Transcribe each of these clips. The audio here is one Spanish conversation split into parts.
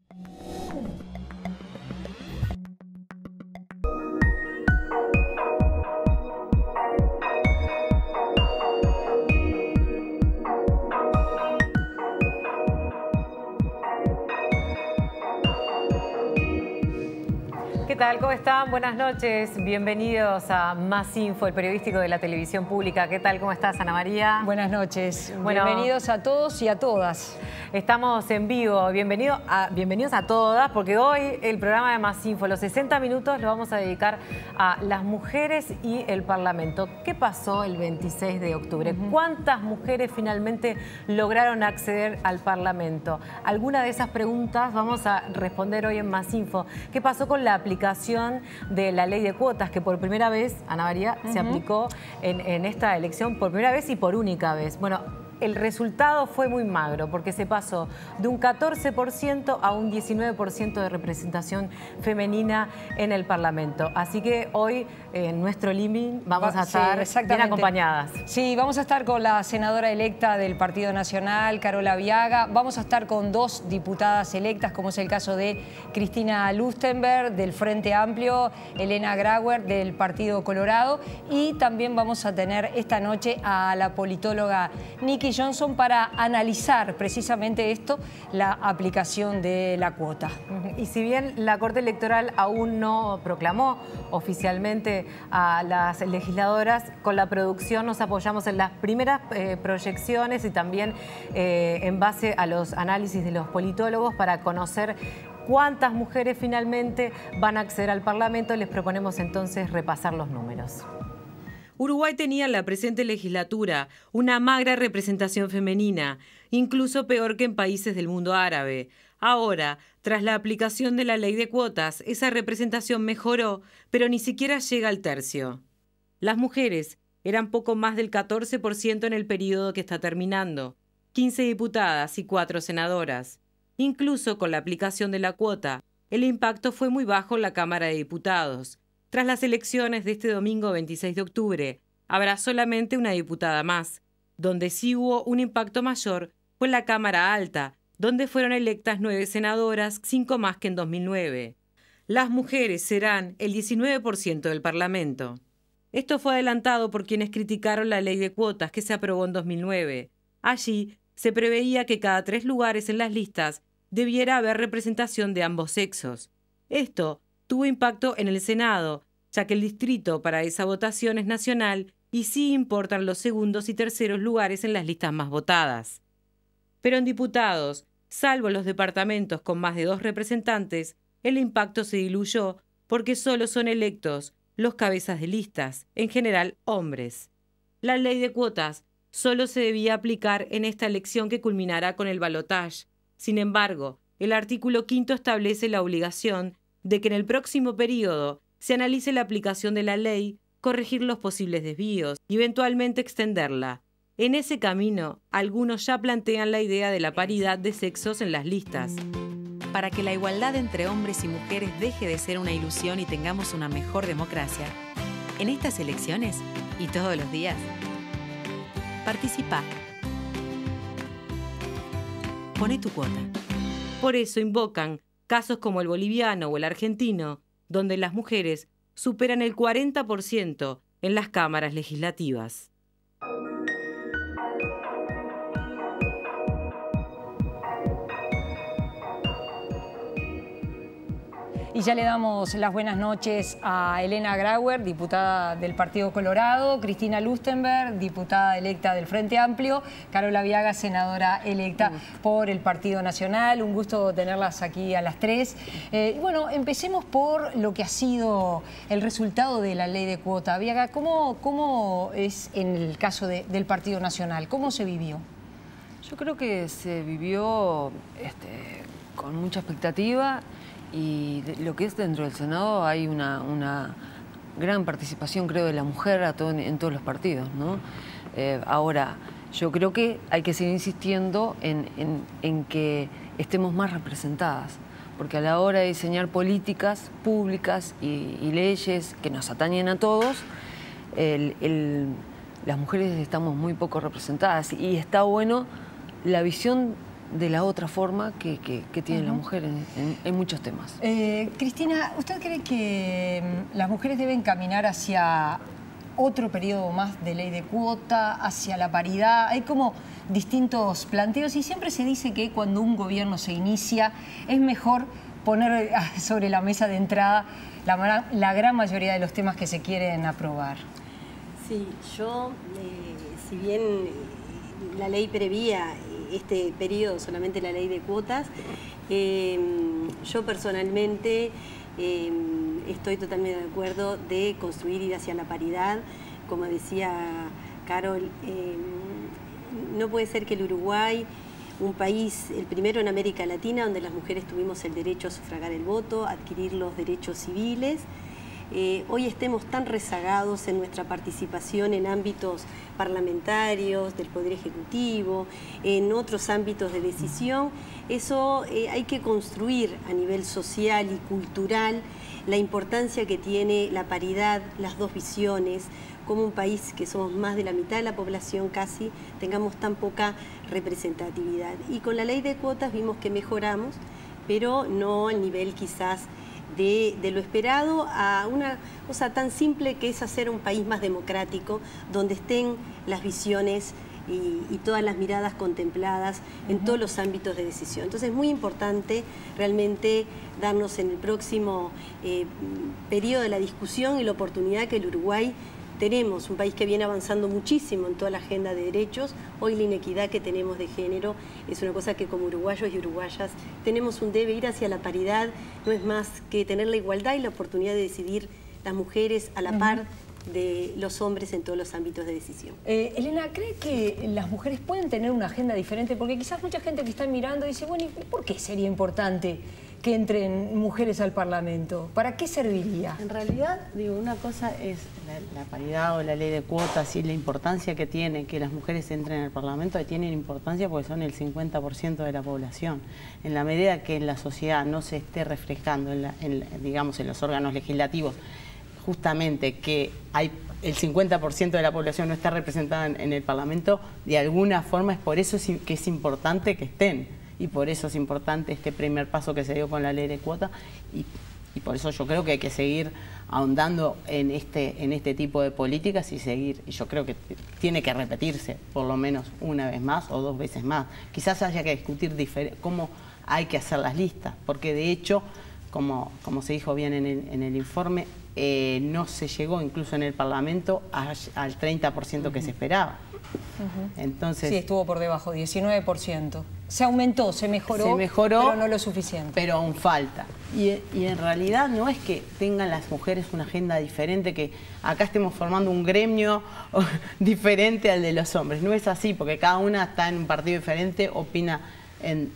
¿Qué tal? ¿Cómo están? Buenas noches. Bienvenidos a Más Info, el periodístico de la televisión pública. ¿Qué tal? ¿Cómo estás, Ana María? Buenas noches. Bueno, bienvenidos a todos y a todas. Estamos en vivo. Bienvenidos a todas, porque hoy el programa de Más Info, los 60 minutos, lo vamos a dedicar a las mujeres y el Parlamento. ¿Qué pasó el 26 de octubre? ¿Cuántas mujeres finalmente lograron acceder al Parlamento? Alguna de esas preguntas vamos a responder hoy en Más Info. ¿Qué pasó con la aplicación de la ley de cuotas, que por primera vez, Ana María, se aplicó en esta elección por primera vez y por única vez? Bueno, el resultado fue muy magro porque se pasó de un 14% a un 19% de representación femenina en el Parlamento. Así que hoy en nuestro living vamos a estar bien acompañadas. Sí, vamos a estar con la senadora electa del Partido Nacional, Carola Viaga. Vamos a estar con dos diputadas electas, como es el caso de Cristina Lustenberg del Frente Amplio, Elena Grauer del Partido Colorado, y también vamos a tener esta noche a la politóloga Nikki Johnson para analizar precisamente esto, la aplicación de la cuota. Y si bien la Corte Electoral aún no proclamó oficialmente a las legisladoras, con la producción nos apoyamos en las primeras proyecciones y también en base a los análisis de los politólogos para conocer cuántas mujeres finalmente van a acceder al Parlamento. Les proponemos entonces repasar los números. Uruguay tenía en la presente legislatura una magra representación femenina, incluso peor que en países del mundo árabe. Ahora, tras la aplicación de la ley de cuotas, esa representación mejoró, pero ni siquiera llega al tercio. Las mujeres eran poco más del 14% en el periodo que está terminando, 15 diputadas y 4 senadoras. Incluso con la aplicación de la cuota, el impacto fue muy bajo en la Cámara de Diputados. Tras las elecciones de este domingo 26 de octubre, habrá solamente una diputada más. Donde sí hubo un impacto mayor fue en la Cámara Alta, donde fueron electas 9 senadoras, 5 más que en 2009. Las mujeres serán el 19% del Parlamento. Esto fue adelantado por quienes criticaron la ley de cuotas que se aprobó en 2009. Allí se preveía que cada 3 lugares en las listas debiera haber representación de ambos sexos. Esto tuvo impacto en el Senado, ya que el distrito para esa votación es nacional y sí importan los segundos y terceros lugares en las listas más votadas. Pero en diputados, salvo los departamentos con más de 2 representantes, el impacto se diluyó porque solo son electos los cabezas de listas, en general hombres. La ley de cuotas solo se debía aplicar en esta elección que culminará con el balotaje. Sin embargo, el artículo 5 establece la obligación de que en el próximo periodo se analice la aplicación de la ley, corregir los posibles desvíos y eventualmente extenderla. En ese camino, algunos ya plantean la idea de la paridad de sexos en las listas. Para que la igualdad entre hombres y mujeres deje de ser una ilusión y tengamos una mejor democracia, en estas elecciones y todos los días, participa. Poné tu cuota. Por eso invocan casos como el boliviano o el argentino, donde las mujeres superan el 40% en las cámaras legislativas. Y ya le damos las buenas noches a Elena Grauer, diputada del Partido Colorado, Cristina Lustenberg, diputada electa del Frente Amplio, Carola Viaga, senadora electa por el Partido Nacional. Un gusto tenerlas aquí a las 3. Y bueno, empecemos por lo que ha sido el resultado de la ley de cuota. Viaga, ¿cómo es en el caso del Partido Nacional? ¿Cómo se vivió? Yo creo que se vivió con mucha expectativa. Y lo que es dentro del Senado hay una gran participación, creo, de la mujer en todos los partidos, ¿no? Ahora, yo creo que hay que seguir insistiendo en que estemos más representadas, porque a la hora de diseñar políticas públicas y leyes que nos atañen a todos, las mujeres estamos muy poco representadas y está bueno la visión de la otra forma que tiene la mujer en muchos temas. Cristina, ¿usted cree que las mujeres deben caminar hacia otro periodo más de ley de cuota, hacia la paridad? Hay como distintos planteos y siempre se dice que cuando un gobierno se inicia es mejor poner sobre la mesa de entrada la gran mayoría de los temas que se quieren aprobar. Sí, yo, si bien la ley prevía este periodo, solamente la ley de cuotas, yo personalmente estoy totalmente de acuerdo de construir, ir hacia la paridad. Como decía Carol, no puede ser que el Uruguay, un país, el primero en América Latina, donde las mujeres tuvimos el derecho a sufragar el voto, a adquirir los derechos civiles, hoy estemos tan rezagados en nuestra participación en ámbitos parlamentarios, del Poder Ejecutivo, en otros ámbitos de decisión. Eso hay que construir a nivel social y cultural la importancia que tiene la paridad, las dos visiones, como un país que somos más de la mitad de la población casi, tengamos tan poca representatividad. Y con la ley de cuotas vimos que mejoramos, pero no al nivel quizás de lo esperado, a una cosa tan simple que es hacer un país más democrático, donde estén las visiones y todas las miradas contempladas en todos los ámbitos de decisión. Entonces es muy importante realmente darnos en el próximo periodo de la discusión y la oportunidad que el Uruguay tenemos, un país que viene avanzando muchísimo en toda la agenda de derechos. Hoy la inequidad que tenemos de género es una cosa que como uruguayos y uruguayas tenemos un debe ir hacia la paridad, no es más que tener la igualdad y la oportunidad de decidir las mujeres a la par de los hombres en todos los ámbitos de decisión. Elena, ¿cree que las mujeres pueden tener una agenda diferente? Porque quizás mucha gente que está mirando dice, bueno, ¿y por qué sería importante que entren mujeres al Parlamento? ¿Para qué serviría? En realidad, digo, una cosa es la paridad o la ley de cuotas y la importancia que tiene que las mujeres entren al Parlamento, y tienen importancia porque son el 50% de la población. En la medida que en la sociedad no se esté reflejando, digamos, en los órganos legislativos, justamente que hay el 50% de la población no está representada en el Parlamento, de alguna forma es por eso que es importante que estén. Y por eso es importante este primer paso que se dio con la ley de cuota y por eso yo creo que hay que seguir ahondando en este tipo de políticas y seguir, y yo creo que tiene que repetirse por lo menos una vez más o 2 veces más. Quizás haya que discutir cómo hay que hacer las listas, porque de hecho, como se dijo bien en el informe, no se llegó incluso en el Parlamento al 30% que se esperaba. Entonces, sí, estuvo por debajo, 19%. Se aumentó, se mejoró, pero no lo suficiente. Pero aún falta. Y en realidad no es que tengan las mujeres una agenda diferente, que acá estemos formando un gremio diferente al de los hombres. No es así, porque cada una está en un partido diferente, opina en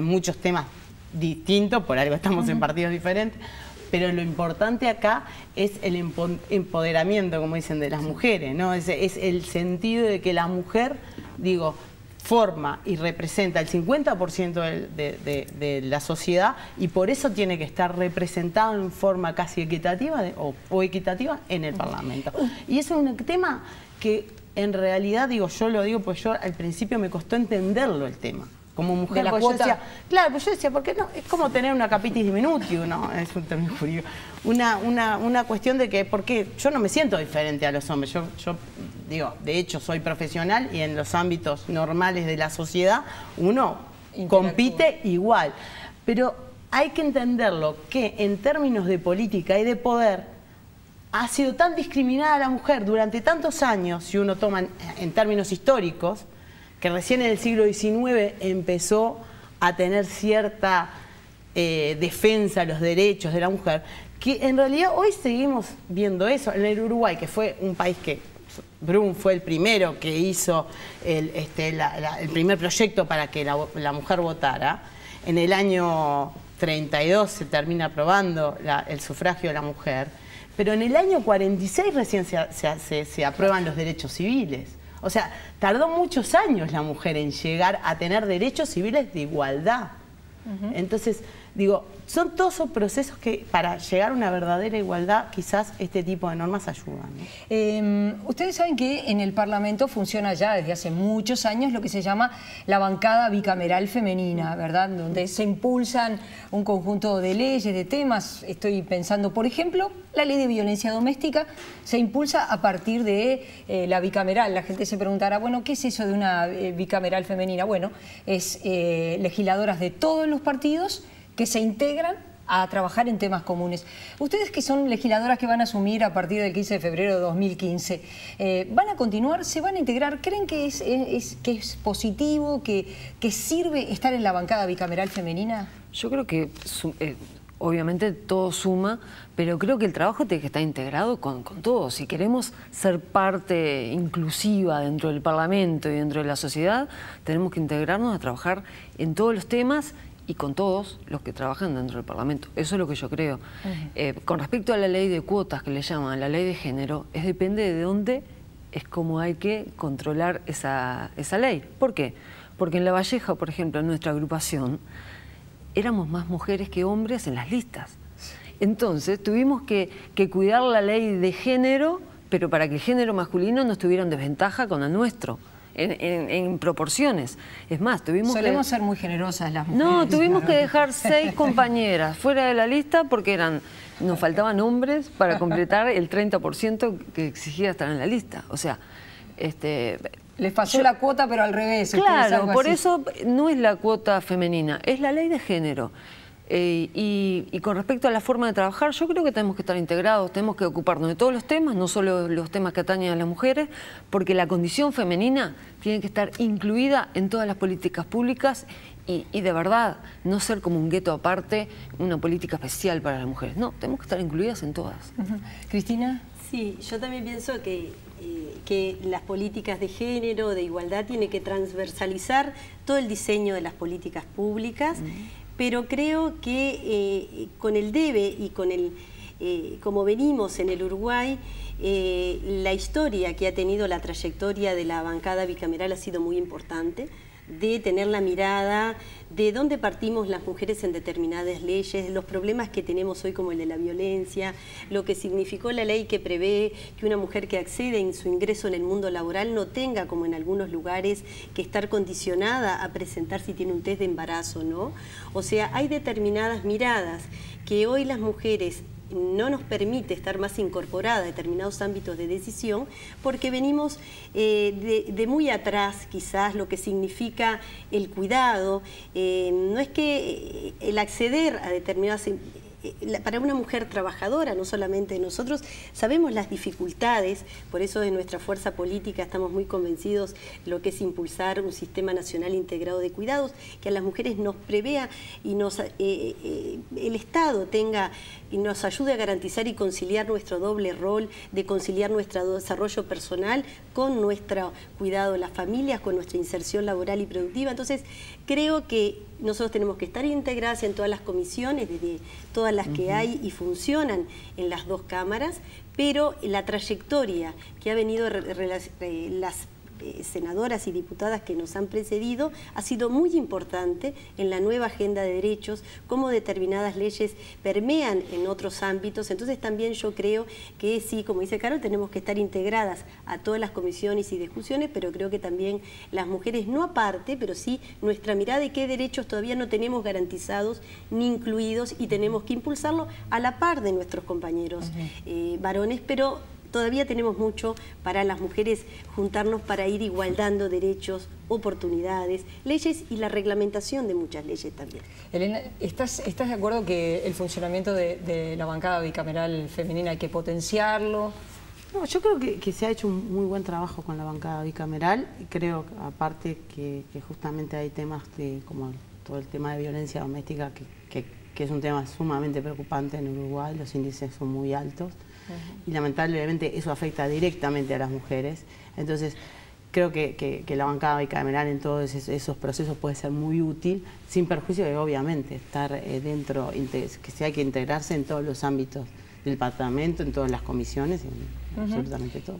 muchos temas distintos, por algo estamos en partidos diferentes. Pero lo importante acá es el empoderamiento, como dicen, de las mujeres, ¿no? Es el sentido de que la mujer, digo, forma y representa el 50% de la sociedad, y por eso tiene que estar representado en forma casi equitativa o equitativa en el Parlamento. Y eso es un tema que en realidad, digo, yo lo digo porque yo al principio me costó entenderlo el tema. Como mujer, la pues cuota. yo decía, claro, pues yo decía, ¿por qué no? Es como tener una capitis diminutiu, ¿no? Es un término jurídico. Una cuestión de que, porque yo no me siento diferente a los hombres. Yo digo, de hecho, soy profesional y en los ámbitos normales de la sociedad uno compite igual. Pero hay que entenderlo que en términos de política y de poder ha sido tan discriminada la mujer durante tantos años, si uno toma en términos históricos, que recién en el siglo XIX empezó a tener cierta defensa de los derechos de la mujer, que en realidad hoy seguimos viendo eso. En el Uruguay, que fue un país que Brum fue el primero que hizo el primer proyecto para que la mujer votara, en el año 32 se termina aprobando el sufragio de la mujer, pero en el año 46 recién se aprueban los derechos civiles. O sea, tardó muchos años la mujer en llegar a tener derechos civiles de igualdad. Entonces, digo, son todos esos procesos que para llegar a una verdadera igualdad quizás este tipo de normas ayudan, ¿no? Ustedes saben que en el Parlamento funciona ya desde hace muchos años lo que se llama la bancada bicameral femenina, ¿verdad? Donde se impulsan un conjunto de leyes, de temas. Estoy pensando, por ejemplo, la ley de violencia doméstica se impulsa a partir de la bicameral. La gente se preguntará, bueno, ¿qué es eso de una bicameral femenina? Bueno, es legisladoras de todos los partidos que se integran a trabajar en temas comunes. Ustedes que son legisladoras que van a asumir a partir del 15 de febrero de 2015, ¿van a continuar? ¿Se van a integrar? ¿Creen que es positivo, que sirve estar en la bancada bicameral femenina? Yo creo que obviamente todo suma, pero creo que el trabajo tiene que estar integrado con todos. Si queremos ser parte inclusiva dentro del Parlamento y dentro de la sociedad, tenemos que integrarnos a trabajar en todos los temas y con todos los que trabajan dentro del Parlamento. Eso es lo que yo creo. Con respecto a la ley de cuotas, que le llaman la ley de género, depende de dónde es como hay que controlar esa ley. ¿Por qué? Porque en La Valleja, por ejemplo, en nuestra agrupación, éramos más mujeres que hombres en las listas. Entonces tuvimos que cuidar la ley de género, pero para que el género masculino no estuviera en desventaja con el nuestro. En proporciones. Es más, Solemos ser muy generosas las mujeres. No, tuvimos que dejar 6 compañeras fuera de la lista porque nos faltaban hombres para completar el 30% que exigía estar en la lista. O sea, les pasó la cuota, pero al revés. Claro, por eso no es la cuota femenina, es la ley de género. Y con respecto a la forma de trabajar, yo creo que tenemos que estar integrados, tenemos que ocuparnos de todos los temas, no solo los temas que atañen a las mujeres, porque la condición femenina tiene que estar incluida en todas las políticas públicas y de verdad no ser como un gueto aparte, una política especial para las mujeres. No, tenemos que estar incluidas en todas. ¿Cristina? Sí, yo también pienso que las políticas de género, de igualdad, tiene que transversalizar todo el diseño de las políticas públicas. Pero creo que con el debe y con como venimos en el Uruguay, la historia que ha tenido la trayectoria de la bancada bicameral ha sido muy importante, de tener la mirada de dónde partimos las mujeres en determinadas leyes, los problemas que tenemos hoy como el de la violencia, lo que significó la ley que prevé que una mujer que accede en su ingreso en el mundo laboral no tenga, como en algunos lugares, que estar condicionada a presentar si tiene un test de embarazo, ¿no? O sea, hay determinadas miradas que hoy las mujeres no nos permite estar más incorporada a determinados ámbitos de decisión porque venimos de muy atrás quizás lo que significa el cuidado. No es que el acceder a determinadas... Para una mujer trabajadora, no solamente nosotros, sabemos las dificultades, por eso en nuestra fuerza política estamos muy convencidos de lo que es impulsar un sistema nacional integrado de cuidados, que a las mujeres nos prevea y el Estado tenga y nos ayude a garantizar y conciliar nuestro doble rol, de conciliar nuestro desarrollo personal con nuestro cuidado de las familias, con nuestra inserción laboral y productiva. Entonces, creo que nosotros tenemos que estar integradas en todas las comisiones, desde todas las que hay y funcionan en las dos cámaras, pero la trayectoria que ha venido las senadoras y diputadas que nos han precedido ha sido muy importante en la nueva agenda de derechos, cómo determinadas leyes permean en otros ámbitos. Entonces también yo creo que sí, como dice Carol, tenemos que estar integradas a todas las comisiones y discusiones, pero creo que también las mujeres, no aparte, pero sí nuestra mirada de qué derechos todavía no tenemos garantizados ni incluidos y tenemos que impulsarlo a la par de nuestros compañeros varones, pero todavía tenemos mucho para las mujeres juntarnos para ir igualdando derechos, oportunidades, leyes y la reglamentación de muchas leyes también. Elena, ¿estás de acuerdo que el funcionamiento de la bancada bicameral femenina hay que potenciarlo? No, yo creo que se ha hecho un muy buen trabajo con la bancada bicameral y creo aparte que justamente hay temas como todo el tema de violencia doméstica que es un tema sumamente preocupante en Uruguay, los índices son muy altos. Y lamentablemente eso afecta directamente a las mujeres. Entonces creo que la bancada bicameral en todos esos procesos puede ser muy útil, sin perjuicio de obviamente estar dentro, que sí hay que integrarse en todos los ámbitos departamento, en todas las comisiones, absolutamente todo.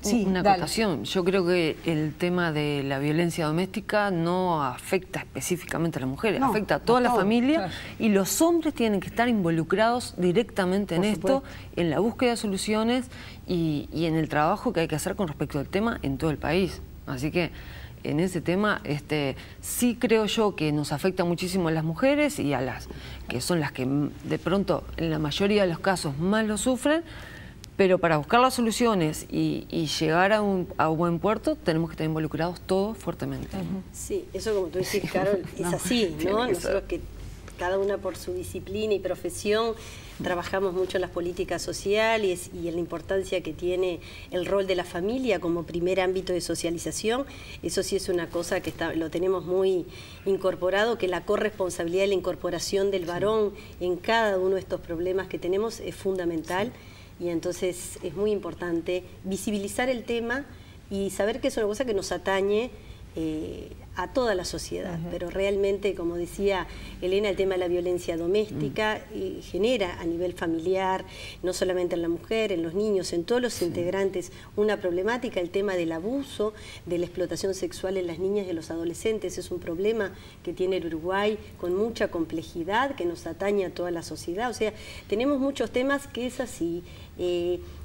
Sí, una dale. acotación. Yo creo que el tema de la violencia doméstica no afecta específicamente a las mujeres, No, afecta a toda la todo, familia, claro. y los hombres tienen que estar involucrados directamente en Por esto, en la búsqueda de soluciones y en el trabajo que hay que hacer con respecto al tema en todo el país. Así que en ese tema sí creo yo que nos afecta muchísimo a las mujeres y a las que son las que de pronto en la mayoría de los casos más lo sufren, pero para buscar las soluciones y llegar a un buen puerto tenemos que estar involucrados todos fuertemente. Sí, eso como tú decís, Carol, es así, ¿no? Nosotros que cada una por su disciplina y profesión trabajamos mucho en las políticas sociales y en la importancia que tiene el rol de la familia como primer ámbito de socialización. Eso sí es una cosa que lo tenemos muy incorporado, que la corresponsabilidad y la incorporación del varón en cada uno de estos problemas que tenemos es fundamental. Y entonces es muy importante visibilizar el tema y saber que es una cosa que nos atañe a toda la sociedad, pero realmente, como decía Elena, el tema de la violencia doméstica genera a nivel familiar, no solamente en la mujer, en los niños, en todos los integrantes, una problemática. El tema del abuso, de la explotación sexual en las niñas y en los adolescentes es un problema que tiene el Uruguay con mucha complejidad, que nos atañe a toda la sociedad. O sea, tenemos muchos temas que es así.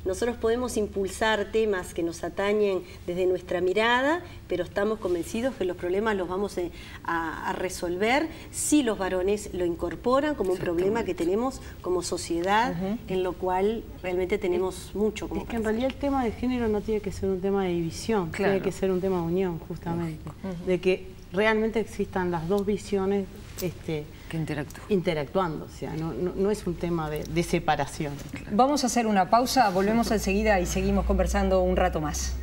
Nosotros podemos impulsar temas que nos atañen desde nuestra mirada, pero estamos convencidos que los problemas los vamos a resolver si los varones lo incorporan como un problema que tenemos como sociedad, en lo cual realmente tenemos mucho como Es que en realidad el tema de género no tiene que ser un tema de división, Claro. tiene que ser un tema de unión, justamente. De que realmente existan las dos visiones Que interactúen. interactuando, o sea, no es un tema de separación. Vamos a hacer una pausa, volvemos enseguida y seguimos conversando un rato más.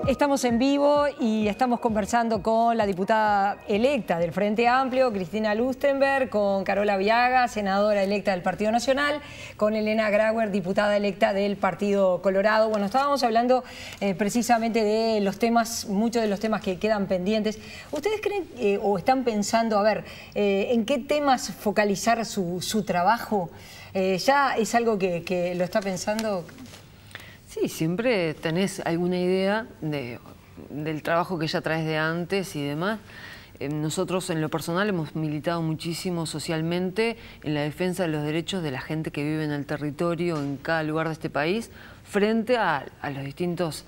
Estamos en vivo y estamos conversando con la diputada electa del Frente Amplio, Cristina Lustenberg, con Carola Viaga, senadora electa del Partido Nacional, con Elena Grauer, diputada electa del Partido Colorado. Bueno, estábamos hablando precisamente de los temas, muchos de los temas que quedan pendientes. ¿Ustedes creen o están pensando, a ver, en qué temas focalizar su trabajo? ¿Ya es algo que lo está pensando? Sí, siempre tenés alguna idea del trabajo que ya traes de antes y demás. Nosotros en lo personal hemos militado muchísimo socialmente en la defensa de los derechos de la gente que vive en el territorio, en cada lugar de este país, frente a los distintos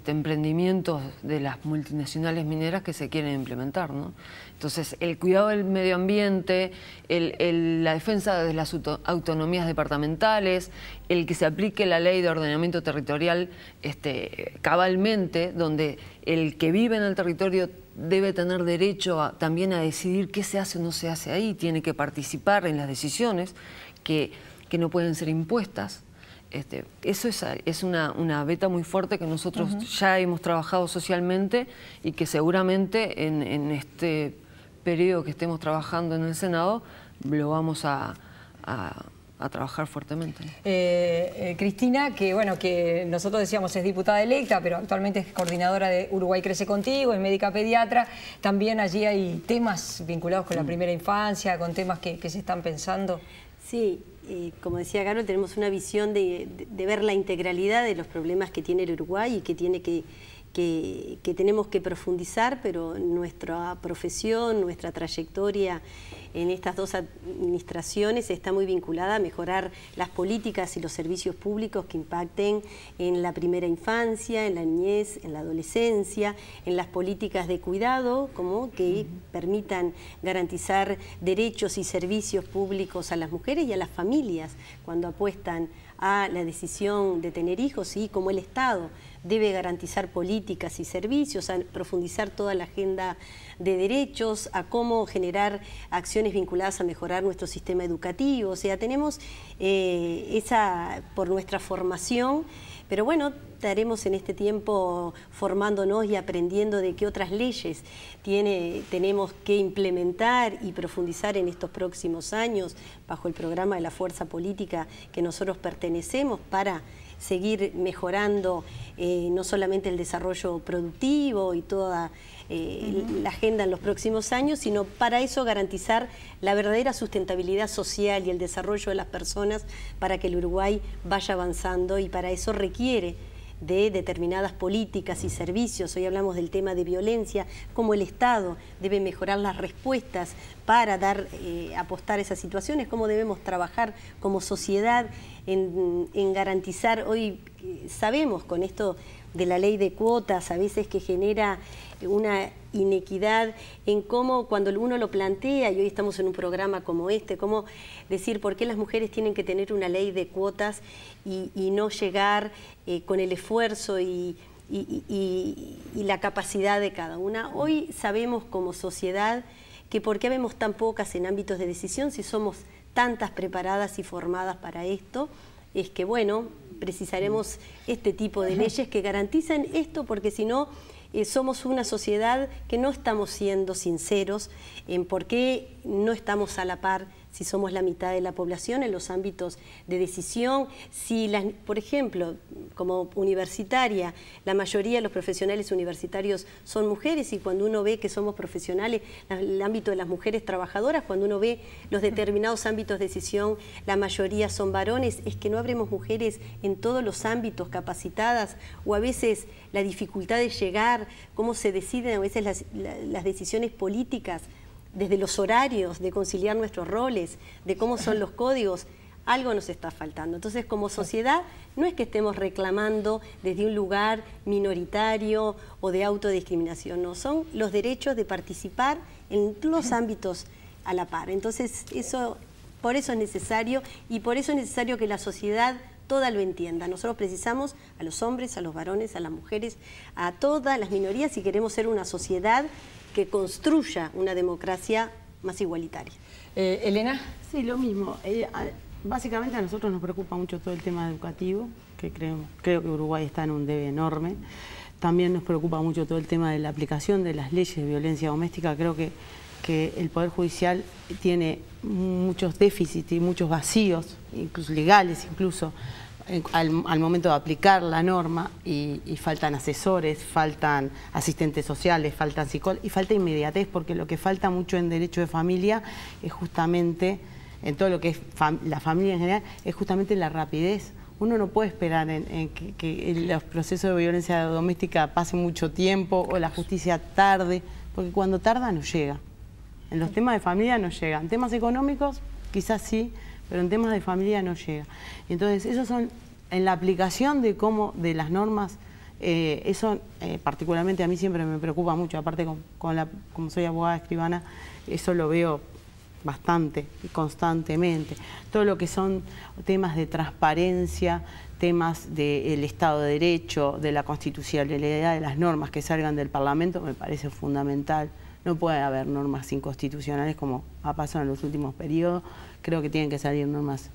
emprendimientos de las multinacionales mineras que se quieren implementar, ¿no? Entonces, el cuidado del medio ambiente, la defensa de las autonomías departamentales, el que se aplique la ley de ordenamiento territorial cabalmente, donde el que vive en el territorio debe tener derecho también a decidir qué se hace o no se hace ahí, tiene que participar en las decisiones que no pueden ser impuestas. Eso es una beta muy fuerte que nosotros ya hemos trabajado socialmente y que seguramente en este periodo que estemos trabajando en el Senado lo vamos a trabajar fuertemente. Cristina, que nosotros decíamos es diputada electa, pero actualmente es coordinadora de Uruguay Crece Contigo, es médica pediatra. También allí hay temas vinculados con la primera infancia, con temas que se están pensando. Sí, como decía Carol, tenemos una visión de ver la integralidad de los problemas que tiene el Uruguay y que tenemos que profundizar, pero nuestra profesión, nuestra trayectoria en estas dos administraciones está muy vinculada a mejorar las políticas y los servicios públicos que impacten en la primera infancia, en la niñez, en la adolescencia, en las políticas de cuidado, como que permitan garantizar derechos y servicios públicos a las mujeres y a las familias cuando apuestan a la decisión de tener hijos, y como el Estado debe garantizar políticas y servicios, a profundizar toda la agenda de derechos, a cómo generar acciones vinculadas a mejorar nuestro sistema educativo. O sea, tenemos por nuestra formación, Pero bueno, estaremos en este tiempo formándonos y aprendiendo de qué otras leyes tenemos que implementar y profundizar en estos próximos años bajo el programa de la fuerza política que nosotros pertenecemos para seguir mejorando no solamente el desarrollo productivo y toda la agenda en los próximos años, sino para eso garantizar la verdadera sustentabilidad social y el desarrollo de las personas para que el Uruguay vaya avanzando, y para eso requiere de determinadas políticas y servicios. Hoy hablamos del tema de violencia, cómo el Estado debe mejorar las respuestas para apostar a esas situaciones, cómo debemos trabajar como sociedad en garantizar. Hoy sabemos con esto de la ley de cuotas a veces que genera una inequidad en cómo cuando uno lo plantea, y hoy estamos en un programa como este, cómo decir por qué las mujeres tienen que tener una ley de cuotas y no llegar con el esfuerzo y la capacidad de cada una. Hoy sabemos como sociedad que por qué vemos tan pocas en ámbitos de decisión si somos tantas preparadas y formadas para esto, es que bueno, precisaremos este tipo de leyes que garanticen esto, porque si no somos una sociedad que no estamos siendo sinceros en por qué no estamos a la par si somos la mitad de la población en los ámbitos de decisión. Si por ejemplo, como universitaria, la mayoría de los profesionales universitarios son mujeres, y cuando uno ve que somos profesionales, el ámbito de las mujeres trabajadoras, cuando uno ve los determinados ámbitos de decisión, la mayoría son varones, es que no habremos mujeres en todos los ámbitos capacitadas, o a veces la dificultad de llegar, cómo se deciden a veces las decisiones políticas, desde los horarios, de conciliar nuestros roles, de cómo son los códigos, algo nos está faltando. Entonces, como sociedad, no es que estemos reclamando desde un lugar minoritario o de autodiscriminación, no, son los derechos de participar en los ámbitos a la par. Entonces, por eso es necesario, y por eso es necesario que la sociedad toda lo entienda. Nosotros precisamos a los hombres, a los varones, a las mujeres, a todas las minorías, si queremos ser una sociedad que construya una democracia más igualitaria. Elena. Sí, lo mismo. Básicamente a nosotros nos preocupa mucho todo el tema educativo, que creo que Uruguay está en un debe enorme. También nos preocupa mucho todo el tema de la aplicación de las leyes de violencia doméstica. Creo que el Poder Judicial tiene muchos déficits y muchos vacíos, incluso legales, incluso al momento de aplicar la norma, y faltan asesores, faltan asistentes sociales, faltan psicólogos y falta inmediatez, porque lo que falta mucho en derecho de familia es justamente, en todo lo que es la familia en general, es justamente la rapidez. Uno no puede esperar en que los procesos de violencia doméstica pasen mucho tiempo o la justicia tarde, porque cuando tarda no llega. En los temas de familia no llega. En temas económicos quizás sí, pero en temas de familia no llega. Entonces, esos son, en la aplicación de las normas, eso particularmente a mí siempre me preocupa mucho. Aparte, como soy abogada escribana, eso lo veo bastante y constantemente. Todo lo que son temas de transparencia, temas del Estado de Derecho, de la constitucionalidad de las normas que salgan del Parlamento, me parece fundamental. No puede haber normas inconstitucionales como ha pasado en los últimos periodos. Creo que tienen que salir normas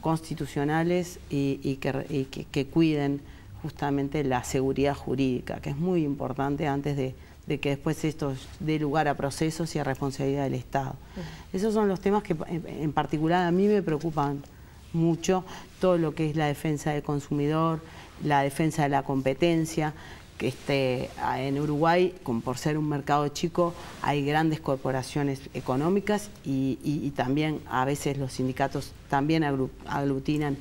constitucionales y que cuiden justamente la seguridad jurídica, que es muy importante antes de que después esto dé lugar a procesos y a responsabilidad del Estado. Esos son los temas que en particular a mí me preocupan mucho, todo lo que es la defensa del consumidor, la defensa de la competencia, que en Uruguay, por ser un mercado chico, hay grandes corporaciones económicas y también a veces los sindicatos también aglutinan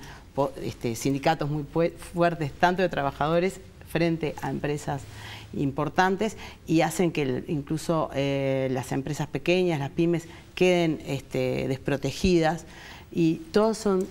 sindicatos muy fuertes, tanto de trabajadores frente a empresas importantes, y hacen que incluso las empresas pequeñas, las pymes, queden desprotegidas. Y todos son,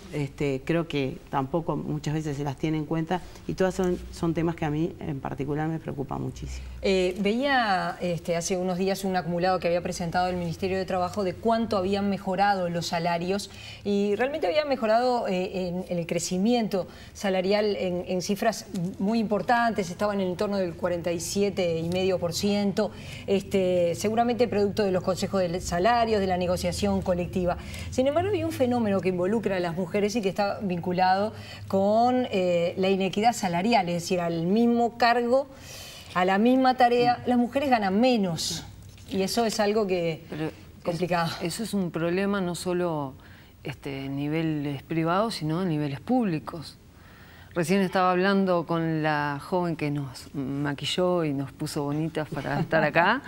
creo que tampoco muchas veces se las tiene en cuenta, y todos son temas que a mí en particular me preocupan muchísimo. Veía hace unos días un acumulado que había presentado el Ministerio de Trabajo de cuánto habían mejorado los salarios y realmente habían mejorado en el crecimiento salarial en cifras muy importantes, estaban en el entorno del 47,5%, seguramente producto de los consejos de salarios, de la negociación colectiva. Sin embargo, hay un fenómeno que involucra a las mujeres y que está vinculado con la inequidad salarial, es decir, al mismo cargo, a la misma tarea, las mujeres ganan menos y eso es algo que complicado. Eso es un problema no solo en niveles privados, sino en niveles públicos. Recién estaba hablando con la joven que nos maquilló y nos puso bonitas para estar acá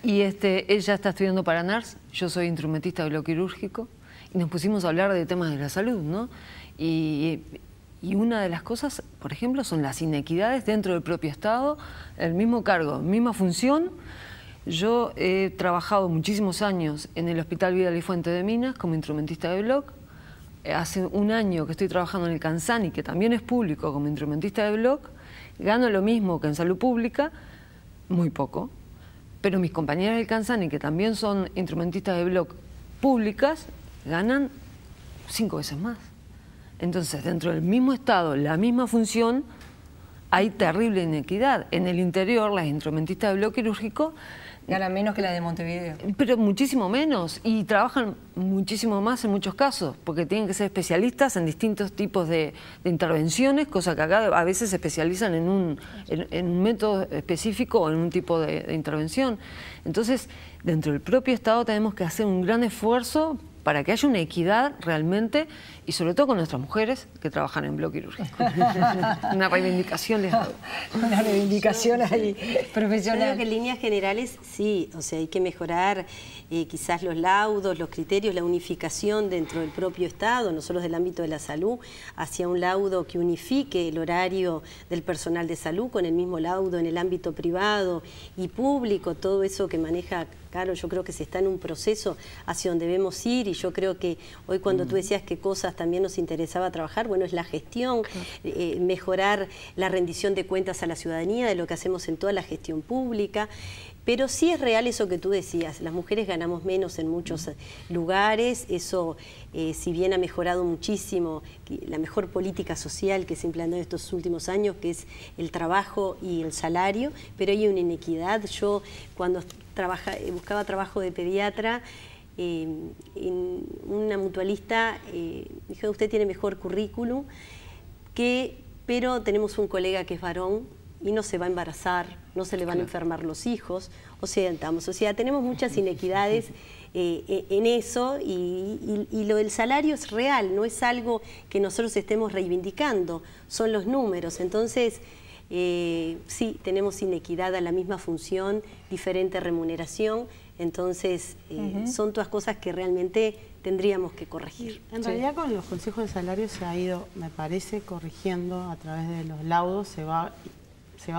y ella está estudiando para NARS, yo soy instrumentista de bloque quirúrgico y nos pusimos a hablar de temas de la salud, ¿no? Y una de las cosas, por ejemplo, son las inequidades dentro del propio Estado, el mismo cargo, misma función. Yo he trabajado muchísimos años en el Hospital Vidal y Fuente de Minas como instrumentista de bloc. Hace un año que estoy trabajando en el Canzani, que también es público, como instrumentista de bloc. Gano lo mismo que en salud pública, muy poco. Pero mis compañeras del Canzani, que también son instrumentistas de bloc públicas, ganan 5 veces más. Entonces, dentro del mismo Estado, la misma función, hay terrible inequidad. En el interior, las instrumentistas de bloque quirúrgico ganan menos que las de Montevideo. Pero muchísimo menos. Y trabajan muchísimo más en muchos casos, porque tienen que ser especialistas en distintos tipos de intervenciones, cosa que acá a veces se especializan en un método específico o en un tipo de intervención. Entonces, dentro del propio Estado tenemos que hacer un gran esfuerzo para que haya una equidad realmente y sobre todo con nuestras mujeres que trabajan en bloque quirúrgico. Una reivindicación les hago. Una reivindicación ahí profesional. Creo que en líneas generales sí, o sea, hay que mejorar quizás los laudos, los criterios, la unificación dentro del propio Estado, no solo del ámbito de la salud, hacia un laudo que unifique el horario del personal de salud con el mismo laudo en el ámbito privado y público, todo eso que maneja Caro, yo creo que se está en un proceso hacia donde debemos ir y yo creo que hoy cuando tú decías qué cosas también nos interesaba trabajar, bueno, es la gestión, mejorar la rendición de cuentas a la ciudadanía de lo que hacemos en toda la gestión pública. Pero sí es real eso que tú decías, las mujeres ganamos menos en muchos lugares, eso si bien ha mejorado muchísimo, la mejor política social que se implantó en estos últimos años, que es el trabajo y el salario, pero hay una inequidad. Yo cuando buscaba trabajo de pediatra, en una mutualista dijo, usted tiene mejor currículum, pero tenemos un colega que es varón, y no se va a embarazar, no se le van a enfermar los hijos, o sea, tenemos muchas inequidades en eso y lo del salario es real, no es algo que nosotros estemos reivindicando, son los números. Entonces, sí, tenemos inequidad a la misma función, diferente remuneración, entonces son todas cosas que realmente tendríamos que corregir. En realidad con los consejos de salario se ha ido, me parece, corrigiendo a través de los laudos, se va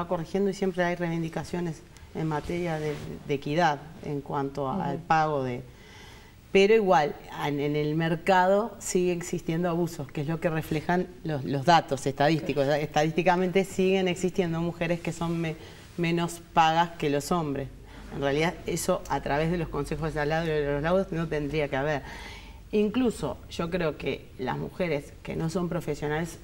corrigiendo y siempre hay reivindicaciones en materia de equidad en cuanto al pago de... Pero igual, en el mercado sigue existiendo abusos, que es lo que reflejan los datos estadísticos. Estadísticamente siguen existiendo mujeres que son menos pagas que los hombres. En realidad eso a través de los consejos de salario y de los laudos no tendría que haber. Incluso yo creo que las mujeres que no son profesionales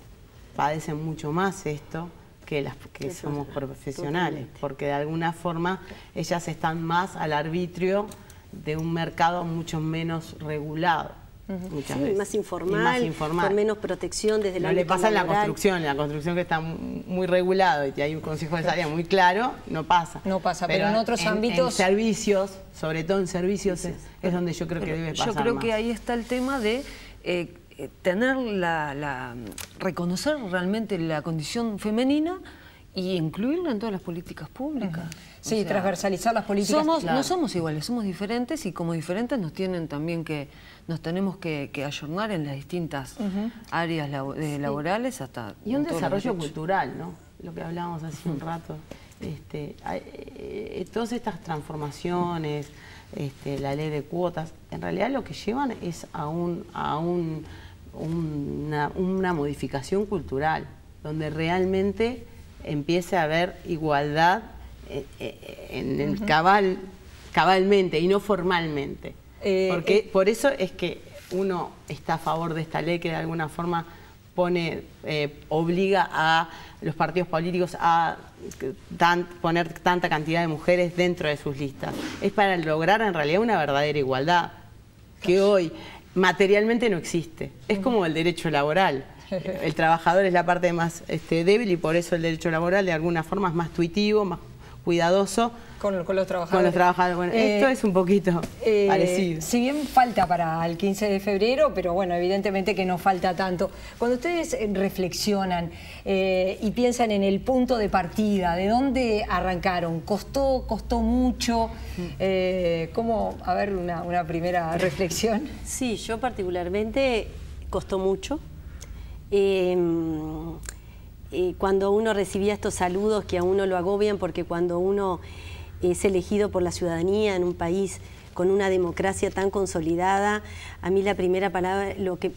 padecen mucho más esto que las que somos profesionales, porque de alguna forma ellas están más al arbitrio de un mercado mucho menos regulado. Muchas veces. Más informal, con menos protección desde la... No le pasa en la construcción que está muy regulado y hay un consejo de salario muy claro, no pasa. No pasa, pero en otros ámbitos... En servicios, sobre todo en servicios, es donde yo creo que debe pasar. Yo creo que ahí está el tema de... reconocer realmente la condición femenina y incluirla en todas las políticas públicas. Sí, transversalizar las políticas. No somos iguales, somos diferentes y como diferentes nos tenemos que ayornar en las distintas áreas laborales hasta... Y un desarrollo cultural, ¿no? Lo que hablábamos hace un rato. Todas estas transformaciones, la ley de cuotas, en realidad lo que llevan es a una modificación cultural, donde realmente empiece a haber igualdad en el cabalmente y no formalmente. Porque por eso es que uno está a favor de esta ley que de alguna forma obliga a los partidos políticos a poner tanta cantidad de mujeres dentro de sus listas. Es para lograr en realidad una verdadera igualdad que hoy materialmente no existe. Es como el derecho laboral. El trabajador es la parte más débil y por eso el derecho laboral de alguna forma es más tuitivo, más cuidadoso. Con los trabajadores. Con los trabajadores. Bueno, esto es un poquito parecido. Si bien falta para el 15 de febrero, pero bueno, evidentemente que no falta tanto. Cuando ustedes reflexionan y piensan en el punto de partida, ¿de dónde arrancaron? ¿Costó mucho? ¿Cómo? A ver, una primera reflexión. Sí, yo particularmente costó mucho. Cuando uno recibía estos saludos que a uno lo agobian, porque cuando uno es elegido por la ciudadanía en un país con una democracia tan consolidada, a mí la primera palabra,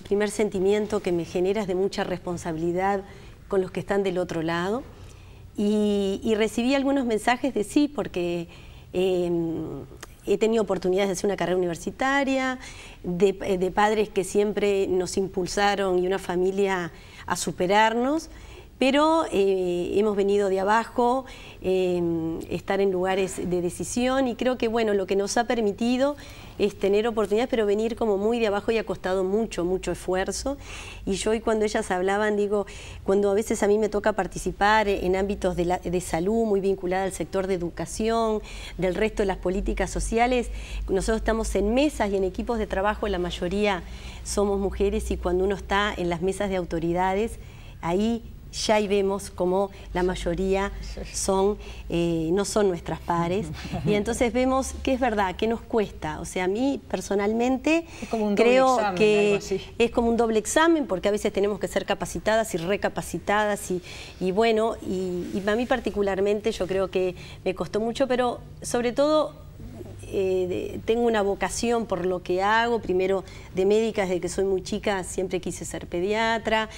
primer sentimiento que me genera es de mucha responsabilidad con los que están del otro lado. Y recibí algunos mensajes de sí, porque he tenido oportunidades de hacer una carrera universitaria, de padres que siempre nos impulsaron y una familia a superarnos. Pero hemos venido de abajo, estar en lugares de decisión y creo que bueno, lo que nos ha permitido es tener oportunidades, pero venir como muy de abajo y ha costado mucho esfuerzo. Y yo hoy cuando ellas hablaban, digo, cuando a veces a mí me toca participar en ámbitos de salud, muy vinculada al sector de educación, del resto de las políticas sociales, nosotros estamos en mesas y en equipos de trabajo, la mayoría somos mujeres y cuando uno está en las mesas de autoridades, ahí ya ahí vemos como la mayoría no son nuestras pares y entonces vemos que es verdad, que nos cuesta. O sea, a mí personalmente creo que es como un doble examen porque a veces tenemos que ser capacitadas y recapacitadas y bueno, y a mí particularmente yo creo que me costó mucho, pero sobre todo tengo una vocación por lo que hago, primero de médica, desde que soy muy chica siempre quise ser pediatra,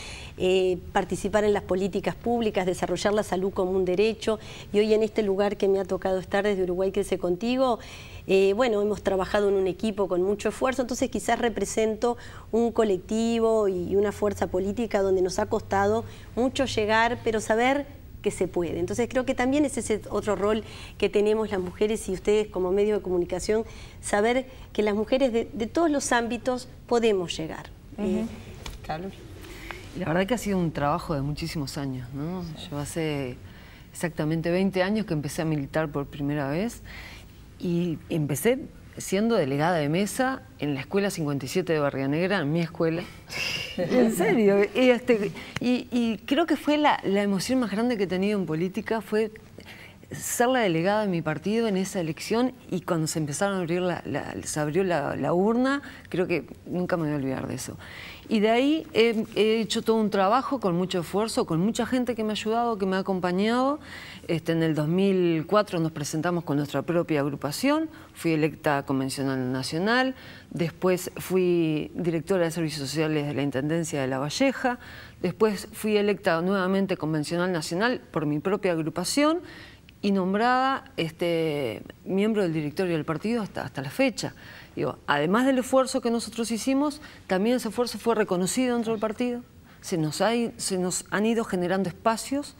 participar en las políticas públicas, desarrollar la salud como un derecho y hoy en este lugar que me ha tocado estar desde Uruguay Crece Contigo, bueno, hemos trabajado en un equipo con mucho esfuerzo, entonces quizás represento un colectivo y una fuerza política donde nos ha costado mucho llegar, pero saber que se puede. Entonces creo que también es ese otro rol que tenemos las mujeres y ustedes como medio de comunicación, saber que las mujeres de todos los ámbitos podemos llegar. Carlos. La verdad que ha sido un trabajo de muchísimos años, ¿no? Sí. Yo hace exactamente 20 años que empecé a militar por primera vez y empecé siendo delegada de mesa en la Escuela 57 de Barriga Negra, en mi escuela. En serio. Y creo que fue la emoción más grande que he tenido en política, fue ser la delegada de mi partido en esa elección y cuando se empezaron a abrir se abrió la urna, creo que nunca me voy a olvidar de eso. Y de ahí he hecho todo un trabajo con mucho esfuerzo, con mucha gente que me ha ayudado, que me ha acompañado. En el 2004 nos presentamos con nuestra propia agrupación, fui electa convencional nacional, después fui directora de Servicios Sociales de la Intendencia de La Valleja, después fui electa nuevamente convencional nacional por mi propia agrupación y nombrada miembro del directorio del partido hasta la fecha. Digo, además del esfuerzo que nosotros hicimos, también ese esfuerzo fue reconocido dentro del partido, se nos han ido generando espacios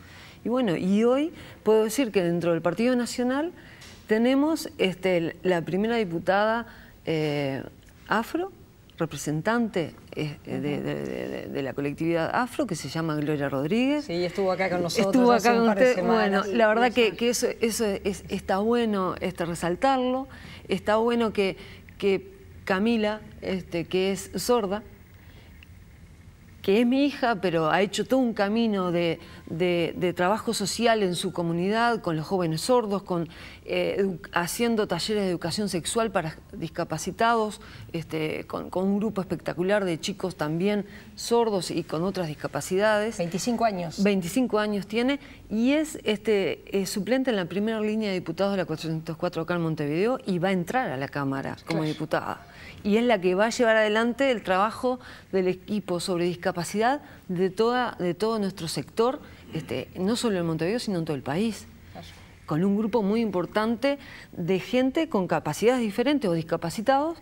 y bueno, y hoy puedo decir que dentro del Partido Nacional tenemos la primera diputada afro, representante de la colectividad afro, que se llama Gloria Rodríguez. Sí, estuvo acá con nosotros. Estuvo acá con usted. Bueno, la verdad que eso está bueno resaltarlo, está bueno que Camila, que es sorda, que es mi hija, pero ha hecho todo un camino de trabajo social en su comunidad, con los jóvenes sordos, haciendo talleres de educación sexual para discapacitados, con un grupo espectacular de chicos también sordos y con otras discapacidades. 25 años. 25 años tiene y es suplente en la primera línea de diputados de la 404 acá en Montevideo y va a entrar a la Cámara como diputada. Y es la que va a llevar adelante el trabajo del equipo sobre discapacidad de todo nuestro sector, no solo en Montevideo, sino en todo el país. con un grupo muy importante de gente con capacidades diferentes o discapacitados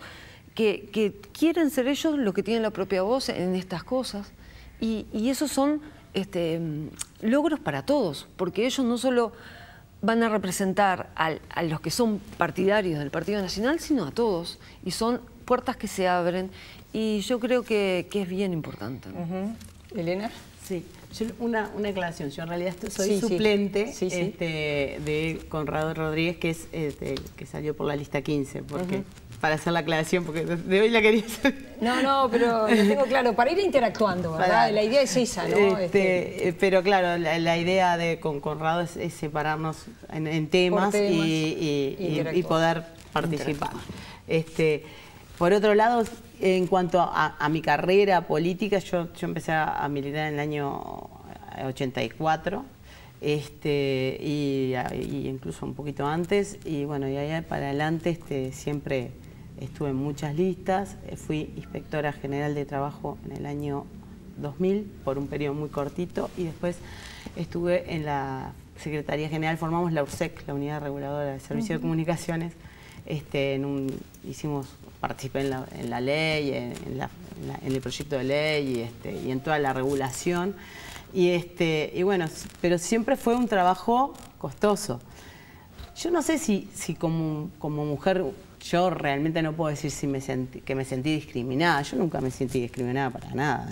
que quieren ser ellos los que tienen la propia voz en estas cosas. Y esos son logros para todos, porque ellos no solo van a representar a los que son partidarios del Partido Nacional, sino a todos. Y son puertas que se abren y yo creo que es bien importante. ¿Elena? Sí, una aclaración. Yo en realidad soy suplente de Conrado Rodríguez, que es que salió por la lista 15, porque para hacer la aclaración, porque de hoy la quería hacer. No, pero lo tengo claro, para ir interactuando, ¿verdad? La idea es esa, ¿no? Pero claro, la idea con Conrado es separarnos en temas y poder participar. Por otro lado, en cuanto a mi carrera política, yo empecé a militar en el año 84, y incluso un poquito antes, y bueno, y ahí para adelante siempre estuve en muchas listas. Fui inspectora general de trabajo en el año 2000 por un periodo muy cortito, y después estuve en la Secretaría General, formamos la URSEC, la Unidad Reguladora de Servicios de Comunicaciones. Participé en la ley, en el proyecto de ley y en toda la regulación. Y bueno, pero siempre fue un trabajo costoso. Yo no sé si como mujer, yo realmente no puedo decir que me sentí discriminada. Yo nunca me sentí discriminada para nada.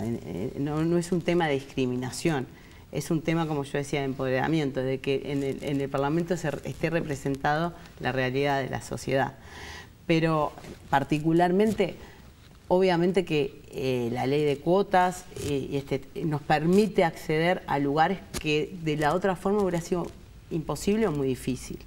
No es un tema de discriminación. Es un tema, como yo decía, de empoderamiento, de que en el Parlamento esté representado la realidad de la sociedad. Pero particularmente, obviamente que la ley de cuotas nos permite acceder a lugares que de la otra forma hubiera sido imposible o muy difícil.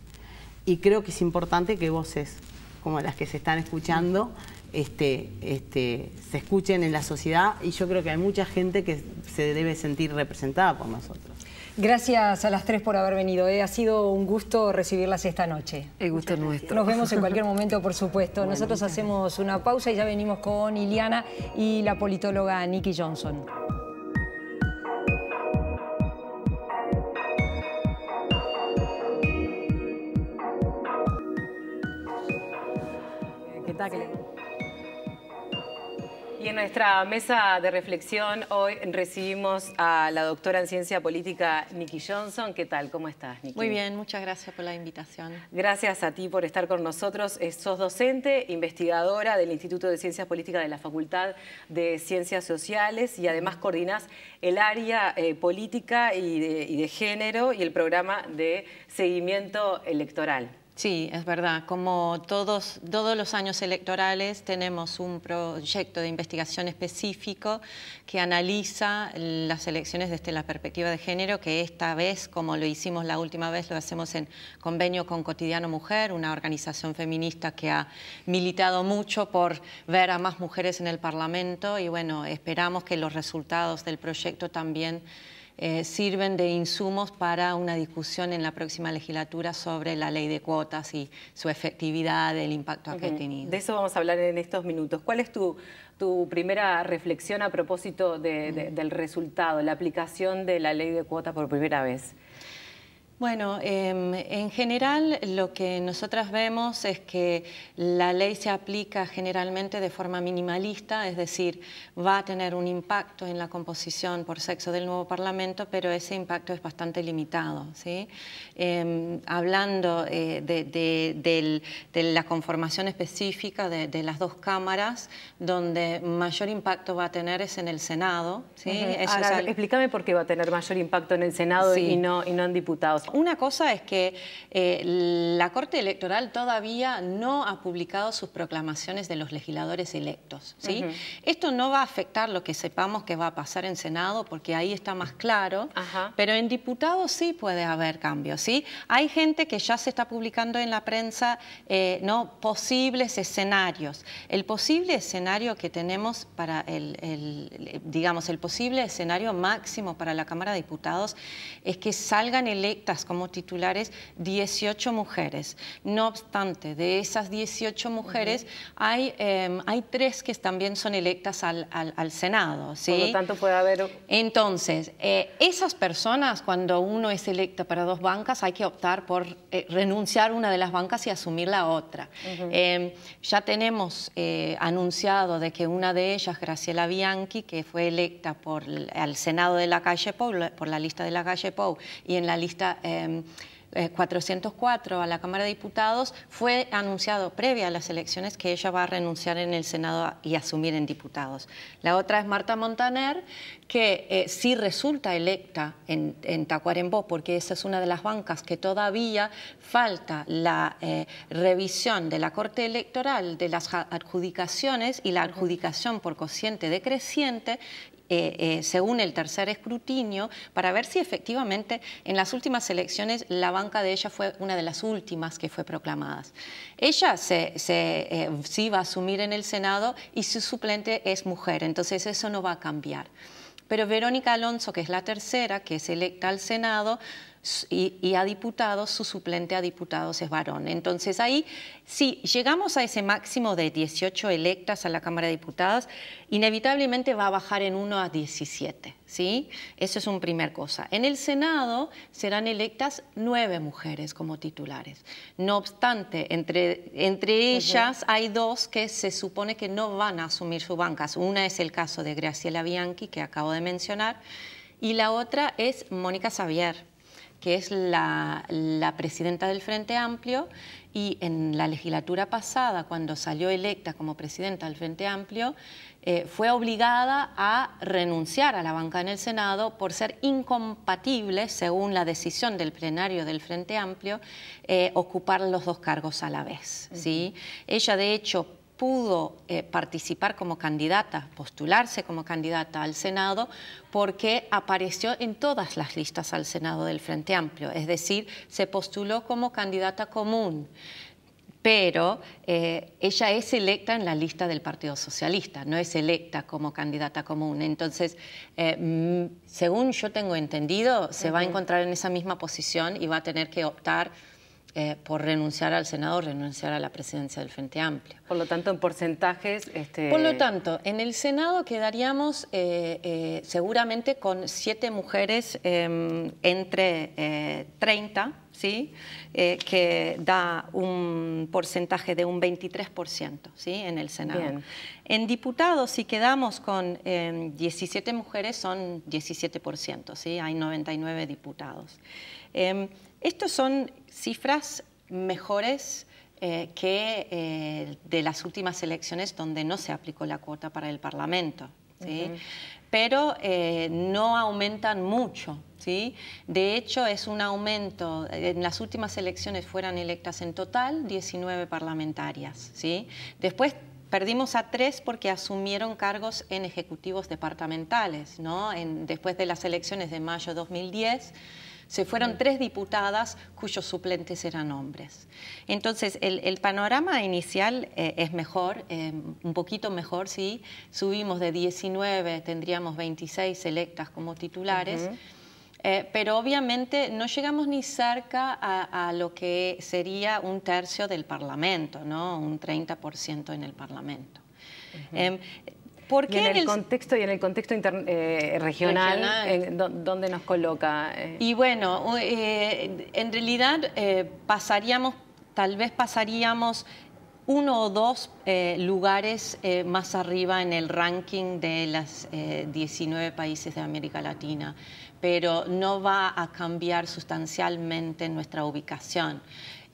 Y creo que es importante que voces como las que se están escuchando se escuchen en la sociedad, y yo creo que hay mucha gente que se debe sentir representada por nosotros. Gracias a las tres por haber venido. Ha sido un gusto recibirlas esta noche. El gusto es nuestro. Nos vemos en cualquier momento, por supuesto. Bueno, nosotros hacemos una pausa y ya venimos con Iliana y la politóloga Nikki Johnson. ¿Qué tal? Y en nuestra mesa de reflexión hoy recibimos a la doctora en Ciencia Política, Nikki Johnson. ¿Qué tal? ¿Cómo estás, Nikki? Muy bien, muchas gracias por la invitación. Gracias a ti por estar con nosotros. Sos docente, investigadora del Instituto de Ciencias Políticas de la Facultad de Ciencias Sociales, y además coordinás el área política y de género y el programa de seguimiento electoral. Sí, es verdad. Como todos los años electorales tenemos un proyecto de investigación específico que analiza las elecciones desde la perspectiva de género, que esta vez, como lo hicimos la última vez, lo hacemos en convenio con Cotidiano Mujer, una organización feminista que ha militado mucho por ver a más mujeres en el Parlamento, y bueno, esperamos que los resultados del proyecto también sirven de insumos para una discusión en la próxima legislatura sobre la ley de cuotas y su efectividad, el impacto que ha tenido. De eso vamos a hablar en estos minutos. ¿Cuál es tu primera reflexión a propósito del resultado, la aplicación de la ley de cuotas por primera vez? Bueno, en general lo que nosotras vemos es que la ley se aplica generalmente de forma minimalista, es decir, va a tener un impacto en la composición por sexo del nuevo Parlamento, pero ese impacto es bastante limitado, ¿sí? Hablando de la conformación específica de las dos cámaras, donde mayor impacto va a tener es en el Senado, ¿sí? Ahora, explícame por qué va a tener mayor impacto en el Senado y no en diputados. Una cosa es que la Corte Electoral todavía no ha publicado sus proclamaciones de los legisladores electos, ¿sí? Esto no va a afectar lo que sepamos que va a pasar en Senado, porque ahí está más claro, pero en diputados sí puede haber cambios, ¿sí? Hay gente que ya se está publicando en la prensa posibles escenarios. El posible escenario que tenemos para digamos, el posible escenario máximo para la Cámara de Diputados es que salgan electas electas como titulares 18 mujeres. No obstante, de esas 18 mujeres hay 3 que también son electas al Senado, ¿sí? Por lo tanto puede haber... Entonces, esas personas, cuando uno es electa para 2 bancas, hay que optar por renunciar a una de las bancas y asumir la otra. Ya tenemos anunciado de que una de ellas, Graciela Bianchi, que fue electa al Senado de la calle Pou, por la lista de la calle Pou, y en la lista 404 a la Cámara de Diputados, fue anunciado previa a las elecciones que ella va a renunciar en el Senado y asumir en diputados. La otra es Marta Montaner, que sí resulta electa en Tacuarembó, porque esa es una de las bancas que todavía falta la revisión de la Corte Electoral de las adjudicaciones y la adjudicación por cociente decreciente, según el tercer escrutinio, para ver si efectivamente en las últimas elecciones la banca de ella fue una de las últimas que fue proclamadas. Ella sí va a asumir en el Senado y su suplente es mujer, entonces eso no va a cambiar. Pero Verónica Alonso, que es la tercera, que es electa al Senado, y a diputados, su suplente a diputados es varón. Entonces ahí, si llegamos a ese máximo de 18 electas a la Cámara de Diputados, inevitablemente va a bajar en 1 a 17, ¿sí? Eso es una primera cosa. En el Senado serán electas 9 mujeres como titulares. No obstante, entre ellas hay 2 que se supone que no van a asumir sus bancas. Una es el caso de Graciela Bianchi, que acabo de mencionar, y la otra es Mónica Xavier, que es la presidenta del Frente Amplio, y en la legislatura pasada, cuando salió electa como presidenta del Frente Amplio, fue obligada a renunciar a la banca en el Senado por ser incompatible, según la decisión del plenario del Frente Amplio, ocupar los 2 cargos a la vez, ¿sí? Ella, de hecho, pudo participar como candidata, postularse como candidata al Senado, porque apareció en todas las listas al Senado del Frente Amplio, es decir, se postuló como candidata común, pero ella es electa en la lista del Partido Socialista, no es electa como candidata común. Entonces, según yo tengo entendido, se va a encontrar en esa misma posición y va a tener que optar por renunciar al Senado, renunciar a la presidencia del Frente Amplio. Por lo tanto, en porcentajes... Por lo tanto, en el Senado quedaríamos seguramente con 7 mujeres entre 30, ¿sí? Que da un porcentaje de un 23%, ¿sí? En el Senado. Bien. En diputados, si quedamos con 17 mujeres, son 17%, ¿sí? Hay 99 diputados. Estos son cifras mejores que de las últimas elecciones, donde no se aplicó la cuota para el Parlamento, ¿sí? Pero no aumentan mucho, ¿sí? De hecho, es un aumento. En las últimas elecciones fueran electas en total 19 parlamentarias, ¿sí? Después perdimos a 3 porque asumieron cargos en ejecutivos departamentales, ¿no? Después de las elecciones de mayo de 2010, se fueron 3 diputadas cuyos suplentes eran hombres. Entonces, el panorama inicial es mejor, un poquito mejor, sí. Subimos de 19, tendríamos 26 electas como titulares, pero obviamente no llegamos ni cerca a lo que sería un tercio del Parlamento, ¿no? Un 30% en el Parlamento. ¿Por qué y en el contexto regional, ¿dónde nos coloca? Y bueno, en realidad tal vez pasaríamos 1 o 2 lugares más arriba en el ranking de los 19 países de América Latina, pero no va a cambiar sustancialmente nuestra ubicación.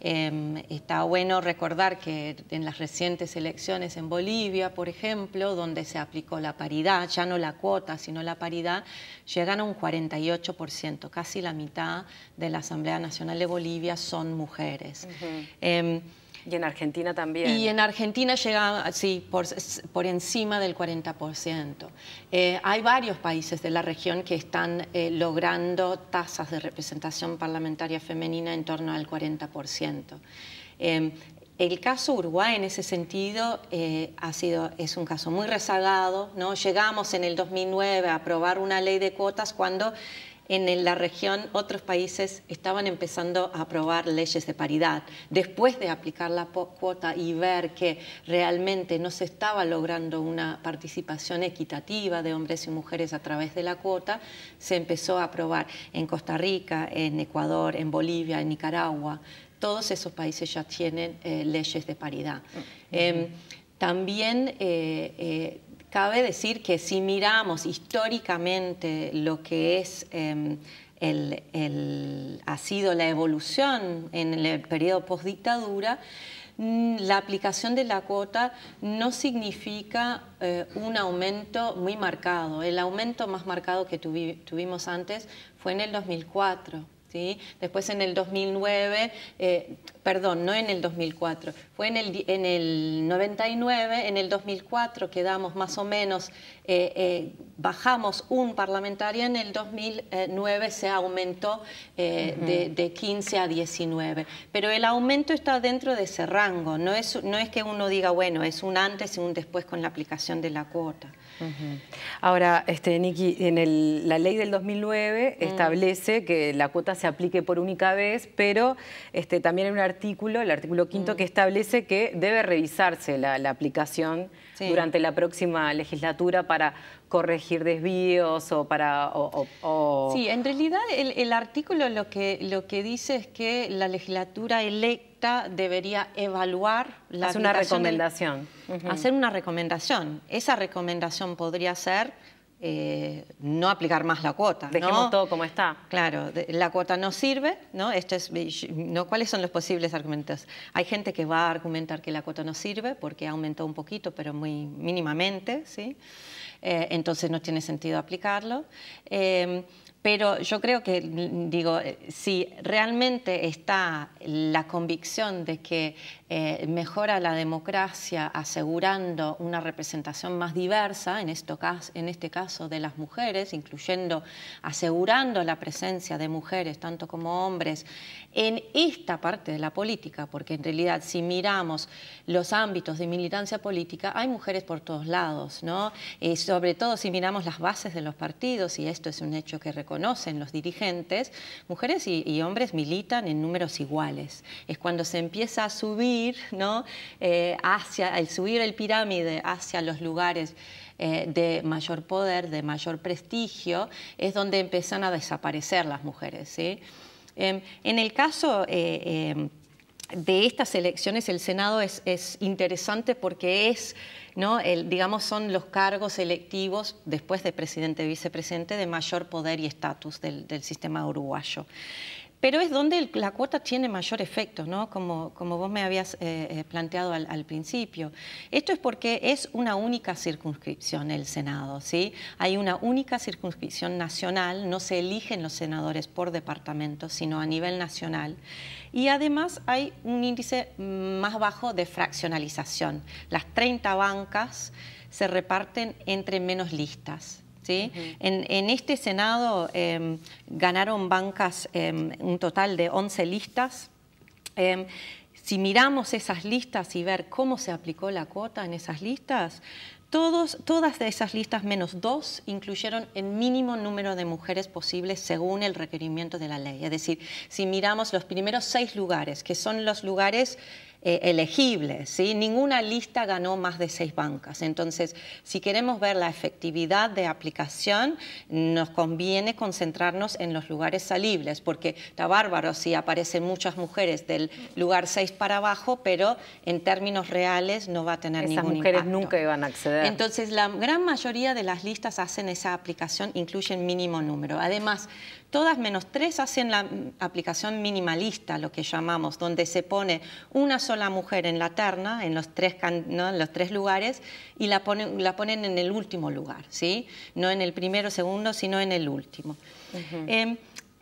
Está bueno recordar que en las recientes elecciones en Bolivia, por ejemplo, donde se aplicó la paridad, ya no la cuota, sino la paridad, llegan a un 48%, casi la mitad de la Asamblea Nacional de Bolivia son mujeres. Y en Argentina también. Y en Argentina llega, sí, por encima del 40%. Hay varios países de la región que están logrando tasas de representación parlamentaria femenina en torno al 40%. El caso Uruguay, en ese sentido, es un caso muy rezagado, ¿no? Llegamos en el 2009 a aprobar una ley de cuotas cuando en la región otros países estaban empezando a aprobar leyes de paridad. Después de aplicar la cuota y ver que realmente no se estaba logrando una participación equitativa de hombres y mujeres a través de la cuota, se empezó a aprobar en Costa Rica, en Ecuador, en Bolivia, en Nicaragua. Todos esos países ya tienen leyes de paridad. También cabe decir que si miramos históricamente lo que es ha sido la evolución en el periodo postdictadura, la aplicación de la cuota no significa un aumento muy marcado. El aumento más marcado que tuvimos antes fue en el 2004. ¿Sí? Después en el 2009, perdón, no en el 2004, fue en el 99, en el 2004 quedamos más o menos, bajamos un parlamentario, en el 2009 se aumentó de 15 a 19, pero el aumento está dentro de ese rango, no es que uno diga, bueno, es un antes y un después con la aplicación de la cuota. Ahora, Niki, en la ley del 2009 establece que la cuota se aplique por única vez, pero también hay un artículo, el artículo 5, que establece que debe revisarse la aplicación durante la próxima legislatura para corregir desvíos o para... Sí, en realidad el artículo lo que dice es que la legislatura electa debería evaluar la Hace una recomendación. Hacer una recomendación. Esa recomendación podría ser no aplicar más la cuota. Dejemos todo como está. Claro, la cuota no sirve, ¿no? ¿Cuáles son los posibles argumentos? Hay gente que va a argumentar que la cuota no sirve porque aumentó un poquito, pero muy mínimamente, ¿sí? Entonces no tiene sentido aplicarlo. Pero yo creo que, digo, si realmente está la convicción de que mejora la democracia asegurando una representación más diversa, en este caso de las mujeres, asegurando la presencia de mujeres, tanto como hombres, en esta parte de la política, porque en realidad si miramos los ámbitos de militancia política, hay mujeres por todos lados, ¿no? Sobre todo si miramos las bases de los partidos, y esto es un hecho que reconocen los dirigentes, mujeres y hombres militan en números iguales. Es cuando se empieza a subir, ¿no? Subir el pirámide hacia los lugares de mayor poder, de mayor prestigio, es donde empiezan a desaparecer las mujeres, ¿sí? En el caso de estas elecciones, el Senado es interesante porque ¿no? digamos, son los cargos electivos, después de presidente y vicepresidente, de mayor poder y estatus del sistema uruguayo. Pero es donde la cuota tiene mayor efecto, ¿no? Como vos me habías planteado al principio. Esto es porque es una única circunscripción el Senado, ¿sí? Hay una única circunscripción nacional, no se eligen los senadores por departamento, sino a nivel nacional. Y además hay un índice más bajo de fraccionalización. Las 30 bancas se reparten entre menos listas. ¿Sí? En este Senado ganaron bancas un total de 11 listas. Si miramos esas listas y ver cómo se aplicó la cuota en esas listas, todas de esas listas menos 2 incluyeron el mínimo número de mujeres posibles según el requerimiento de la ley. Es decir, si miramos los primeros 6 lugares, que son los lugares elegibles, ¿sí? Ninguna lista ganó más de 6 bancas. Entonces, si queremos ver la efectividad de aplicación, nos conviene concentrarnos en los lugares salibles, porque está bárbaro si aparecen muchas mujeres del lugar 6 para abajo, pero en términos reales no va a tener ningún impacto. Esas mujeres nunca iban a acceder. Entonces, la gran mayoría de las listas hacen esa aplicación, incluyen mínimo número. Además, todas menos 3 hacen la aplicación minimalista, lo que llamamos, donde se pone una sola mujer en la terna, en los 3 lugares, y la ponen en el último lugar, ¿sí? No en el primero, segundo, sino en el último.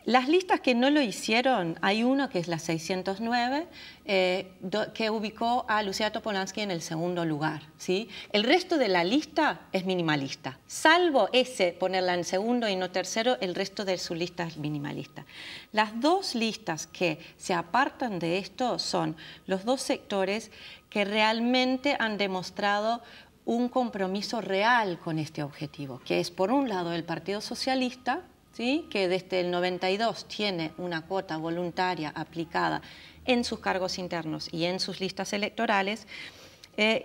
Las listas que no lo hicieron, hay una que es la 609, que ubicó a Lucía Topolansky en el segundo lugar, ¿sí? El resto de la lista es minimalista. Salvo ponerla en segundo y no tercero, el resto de su lista es minimalista. Las 2 listas que se apartan de esto son los 2 sectores que realmente han demostrado un compromiso real con este objetivo, que es, por un lado, el Partido Socialista, ¿sí?, que desde el 92 tiene una cuota voluntaria aplicada en sus cargos internos y en sus listas electorales.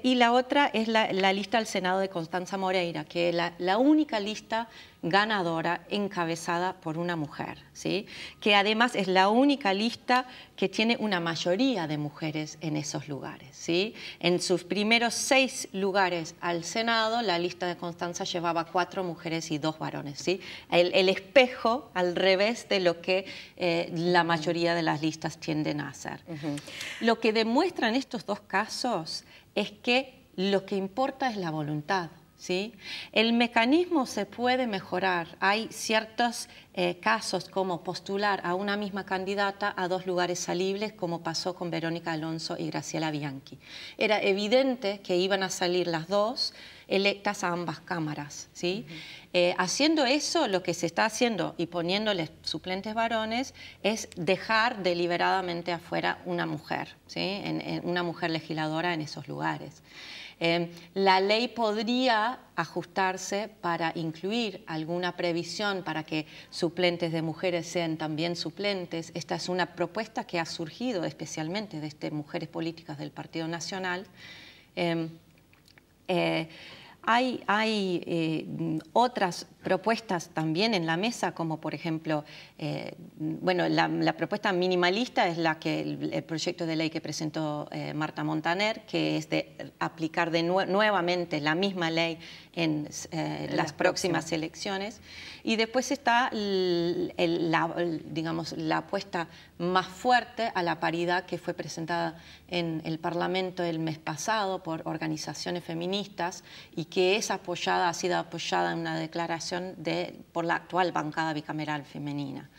Y la otra es la lista al Senado de Constanza Moreira, que es la única lista ganadora encabezada por una mujer, ¿sí?, que además es la única lista que tiene una mayoría de mujeres en esos lugares, ¿sí? En sus primeros 6 lugares al Senado, la lista de Constanza llevaba 4 mujeres y 2 varones, ¿sí? El espejo al revés de lo que la mayoría de las listas tienden a hacer. Lo que demuestran estos 2 casos es que lo que importa es la voluntad, ¿sí? El mecanismo se puede mejorar. Hay ciertos casos como postular a una misma candidata a 2 lugares salibles, como pasó con Verónica Alonso y Graciela Bianchi. Era evidente que iban a salir las 2 electas a ambas cámaras, ¿sí? Haciendo eso, lo que se está haciendo y poniéndoles suplentes varones es dejar deliberadamente afuera una mujer, ¿sí?, una mujer legisladora en esos lugares. La ley podría ajustarse para incluir alguna previsión para que suplentes de mujeres sean también suplentes. Esta es una propuesta que ha surgido especialmente desde mujeres políticas del Partido Nacional. Hay otras propuestas también en la mesa, como por ejemplo, bueno, la propuesta minimalista es el proyecto de ley que presentó Marta Montaner, que es de aplicar nuevamente la misma ley en las próximas elecciones. Y después está digamos, la apuesta más fuerte a la paridad que fue presentada en el Parlamento el mes pasado por organizaciones feministas y que es apoyada, ha sido apoyada en una declaración por la actual bancada bicameral femenina.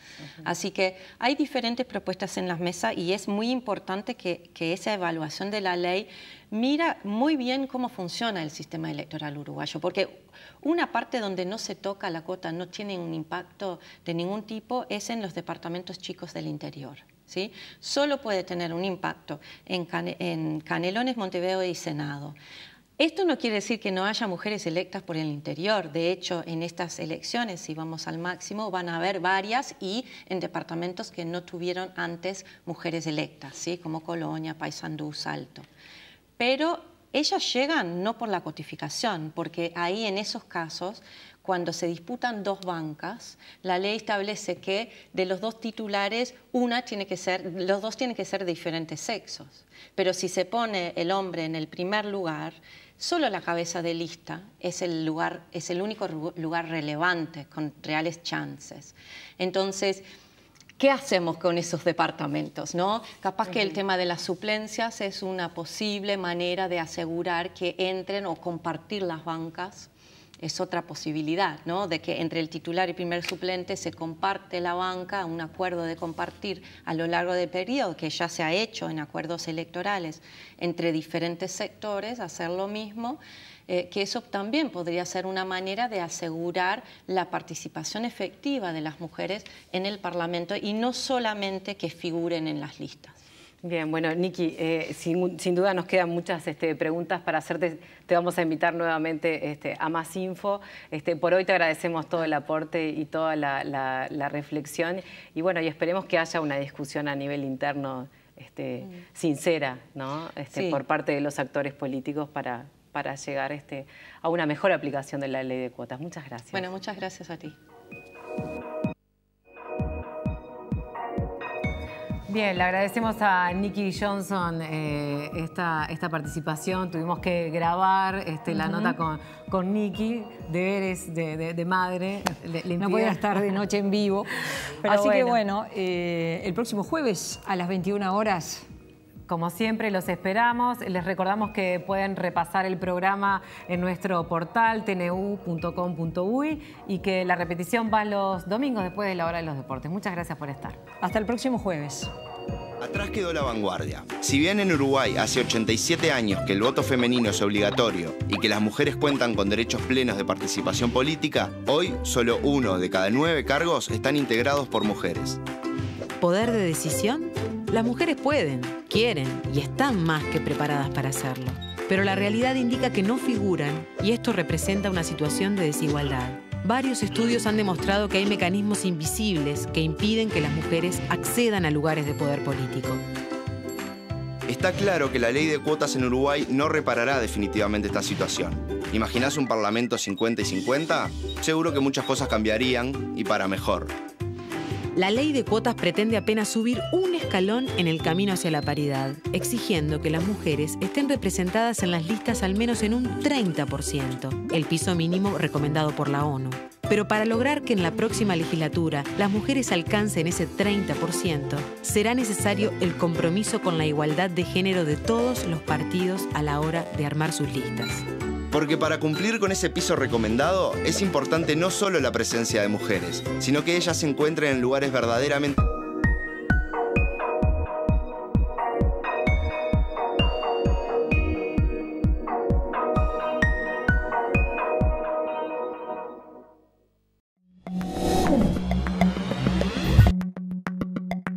Así que hay diferentes propuestas en las mesas y es muy importante que esa evaluación de la ley mira muy bien cómo funciona el sistema electoral uruguayo, porque una parte donde no se toca la cuota, no tiene un impacto de ningún tipo, es en los departamentos chicos del interior, ¿sí? Solo puede tener un impacto en Canelones, Montevideo y Senado. Esto no quiere decir que no haya mujeres electas por el interior. De hecho, en estas elecciones, si vamos al máximo, van a haber varias y en departamentos que no tuvieron antes mujeres electas, ¿sí?, como Colonia, Paysandú, Salto. Pero ellas llegan no por la codificación, porque ahí en esos casos, cuando se disputan 2 bancas, la ley establece que de los 2 titulares, los 2 tienen que ser de diferentes sexos. Pero si se pone el hombre en el primer lugar, solo la cabeza de lista es el único lugar relevante, con reales chances. Entonces, ¿qué hacemos con esos departamentos, no? Capaz que el tema de las suplencias es una posible manera de asegurar que entren o compartir las bancas. Es otra posibilidad, ¿no?, de que entre el titular y primer suplente se comparte la banca, un acuerdo de compartir a lo largo del periodo, que ya se ha hecho en acuerdos electorales entre diferentes sectores, hacer lo mismo, que eso también podría ser una manera de asegurar la participación efectiva de las mujeres en el Parlamento y no solamente que figuren en las listas. Bien, bueno, Niki, sin duda nos quedan muchas preguntas para hacerte. Te vamos a invitar nuevamente a más info. Por hoy te agradecemos todo el aporte y toda la reflexión. Y bueno, y esperemos que haya una discusión a nivel interno sincera, ¿no? Sí. Por parte de los actores políticos para llegar a una mejor aplicación de la ley de cuotas. Muchas gracias. Bueno, muchas gracias a ti. Bien, le agradecemos a Niki Johnson esta participación. Tuvimos que grabar la nota con Niki, deberes de madre. No podía estar de noche en vivo. Pero así que bueno, el próximo jueves a las 21 horas... Como siempre, los esperamos. Les recordamos que pueden repasar el programa en nuestro portal tnu.com.uy y que la repetición va los domingos después de la hora de los deportes. Muchas gracias por estar. Hasta el próximo jueves. Atrás quedó la vanguardia. Si bien en Uruguay hace 87 años que el voto femenino es obligatorio y que las mujeres cuentan con derechos plenos de participación política, hoy solo 1 de cada 9 cargos están integrados por mujeres. ¿Poder de decisión? Las mujeres pueden, quieren y están más que preparadas para hacerlo. Pero la realidad indica que no figuran y esto representa una situación de desigualdad. varios estudios han demostrado que hay mecanismos invisibles que impiden que las mujeres accedan a lugares de poder político. Está claro que la ley de cuotas en Uruguay no reparará definitivamente esta situación. ¿Imaginás un parlamento 50 y 50? Seguro que muchas cosas cambiarían y para mejor. La ley de cuotas pretende apenas subir un escalón en el camino hacia la paridad, exigiendo que las mujeres estén representadas en las listas al menos en un 30%, el piso mínimo recomendado por la ONU. Pero para lograr que en la próxima legislatura las mujeres alcancen ese 30%, será necesario el compromiso con la igualdad de género de todos los partidos a la hora de armar sus listas. Porque para cumplir con ese piso recomendado, es importante no solo la presencia de mujeres, sino que ellas se encuentren en lugares verdaderamente